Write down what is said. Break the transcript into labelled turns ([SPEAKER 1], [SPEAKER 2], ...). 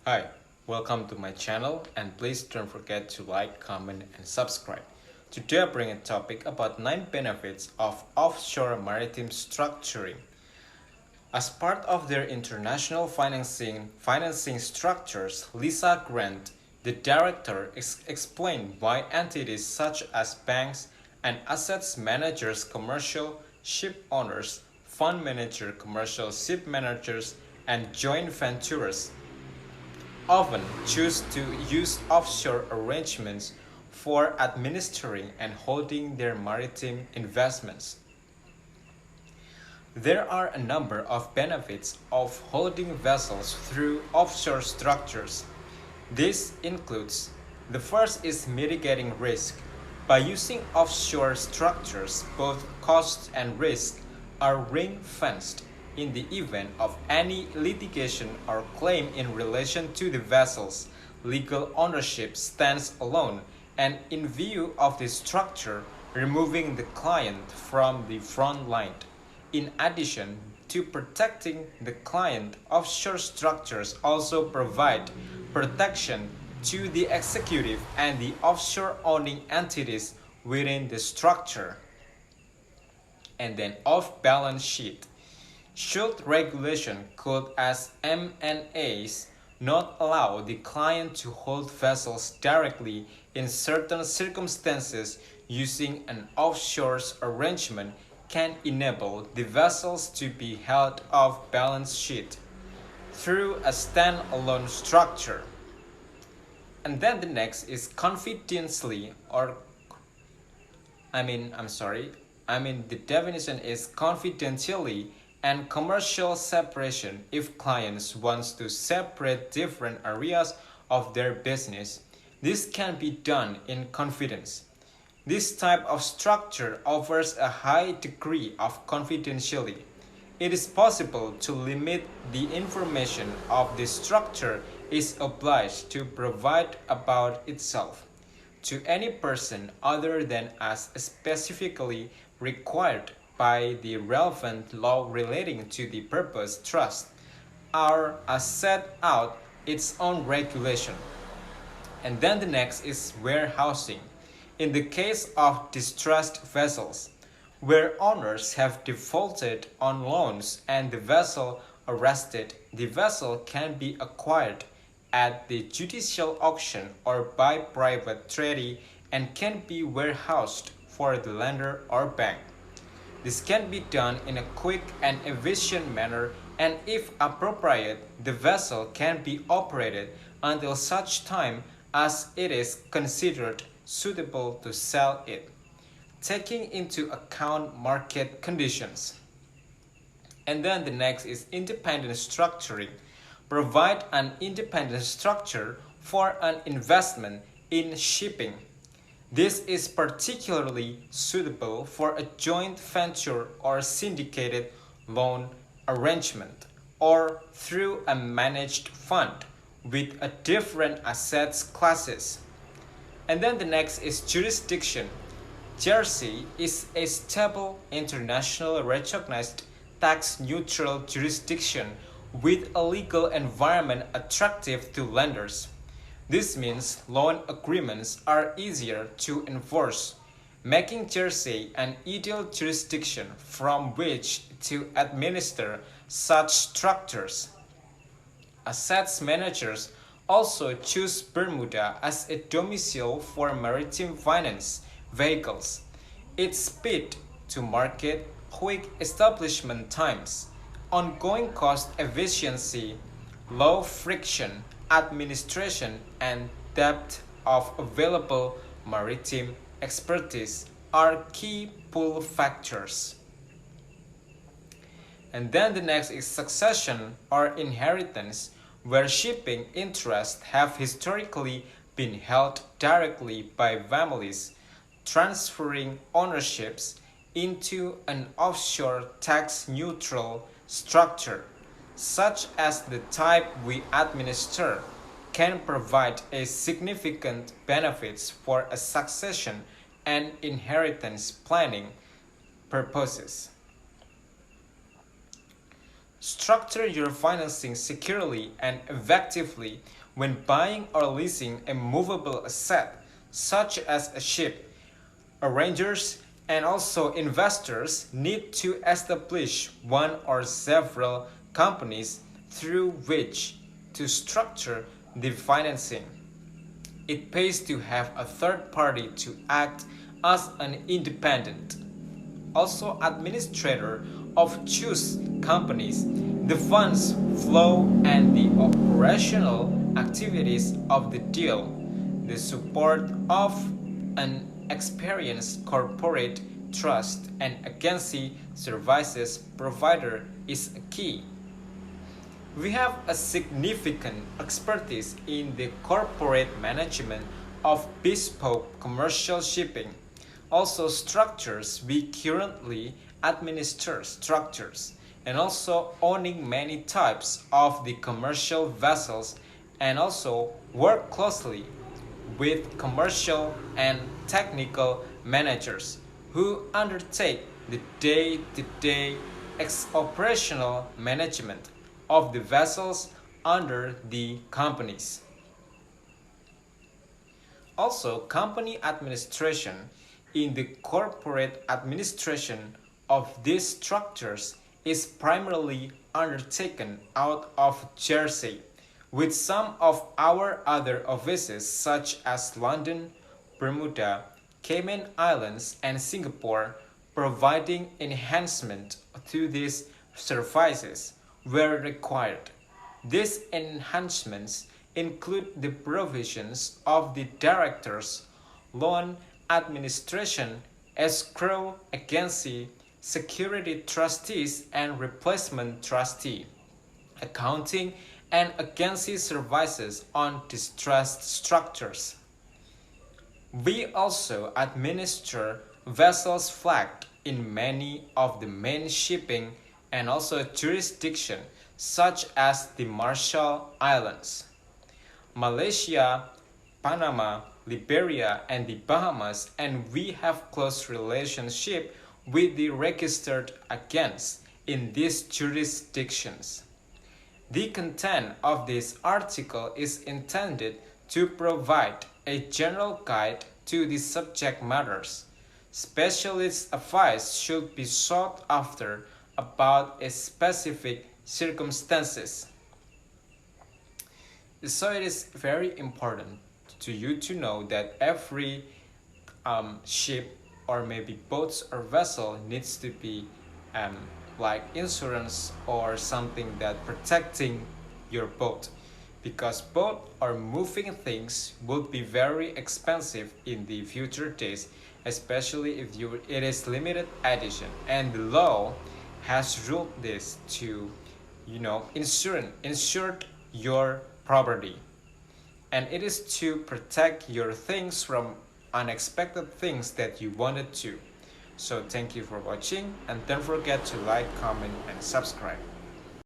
[SPEAKER 1] Hi, welcome to my channel and please don't forget to like, comment and subscribe. Today I bring a topic about 9 benefits of offshore maritime structuring. As part of their international financing structures, Lisa Grant, the director, explained why entities such as banks and assets managers, commercial ship owners, fund manager, commercial ship managers, and joint ventures often choose to use offshore arrangements for administering and holding their maritime investments. There are a number of benefits of holding vessels through offshore structures. This includes the first is mitigating risk. By using offshore structures, both costs and risk are ring-fenced in the event of any litigation or claim in relation to the vessels. Legal ownership stands alone, and in view of the structure, removing the client from the front line. In addition to protecting the client, offshore structures also provide protection to the executive and the offshore owning entities within the structure. And then off-balance sheet. Should regulation could as M&As not allow the client to hold vessels directly in certain circumstances, using an offshore arrangement can enable the vessels to be held off balance sheet through a standalone structure. And then the next is confidentially the definition is confidentially and commercial separation. If clients want to separate different areas of their business, this can be done in confidence. This type of structure offers a high degree of confidentiality. It is possible to limit the information of the structure is obliged to provide about itself to any person other than as specifically required by the relevant law relating to the purpose trust or as set out its own regulation. And then the next is warehousing. In the case of distressed vessels, where owners have defaulted on loans and the vessel arrested, the vessel can be acquired at the judicial auction or by private treaty and can be warehoused for the lender or bank. This can be done in a quick and efficient manner, and if appropriate, the vessel can be operated until such time as it is considered suitable to sell it, taking into account market conditions. And then the next is independent structuring. Provide an independent structure for an investment in shipping. This is particularly suitable for a joint venture or syndicated loan arrangement, or through a managed fund with a different assets classes. And then the next is jurisdiction. Jersey is a stable, internationally recognized, tax-neutral jurisdiction with a legal environment attractive to lenders. This means loan agreements are easier to enforce, making Jersey an ideal jurisdiction from which to administer such structures. Assets managers also choose Bermuda as a domicile for maritime finance vehicles. Its speed to market, quick establishment times, ongoing cost efficiency, low friction administration, and depth of available maritime expertise are key pull factors. And then the next is succession or inheritance, where shipping interests have historically been held directly by families, transferring ownerships into an offshore tax-neutral structure, such as the type we administer, can provide a significant benefits for a succession and inheritance planning purposes. Structure your financing securely and effectively when buying or leasing a movable asset, such as a ship. Arrangers and also investors need to establish one or several companies through which to structure the financing. It pays to have a third party to act as an independent, also administrator of choose companies, the funds flow and the operational activities of the deal. The support of an experienced corporate trust and agency services provider is a key. We have a significant expertise in the corporate management of bespoke commercial shipping. Also structures, we currently administer structures and also owning many types of the commercial vessels and also work closely with commercial and technical managers who undertake the day-to-day operational management of the vessels under the companies. Also, company administration in the corporate administration of these structures is primarily undertaken out of Jersey, with some of our other offices such as London, Bermuda, Cayman Islands, and Singapore providing enhancement to these services where required. These enhancements include the provisions of the directors, loan administration, escrow agency, security trustees and replacement trustee, accounting and agency services on distressed structures. We also administer vessels flagged in many of the main shipping and also jurisdiction such as the Marshall Islands, Malaysia, Panama, Liberia, and the Bahamas, and we have close relationship with the registered agents in these jurisdictions. The content of this article is intended to provide a general guide to the subject matters. Specialist advice should be sought after about a specific circumstances. So it is very important to you to know that every ship or maybe boats or vessel needs to be like insurance or something that protecting your boat, because boat or moving things would be very expensive in the future days, especially if it is limited edition, and the law has ruled this to insured your property, and it is to protect your things from unexpected things that you wanted to. So thank you for watching, and don't forget to like, comment, and subscribe.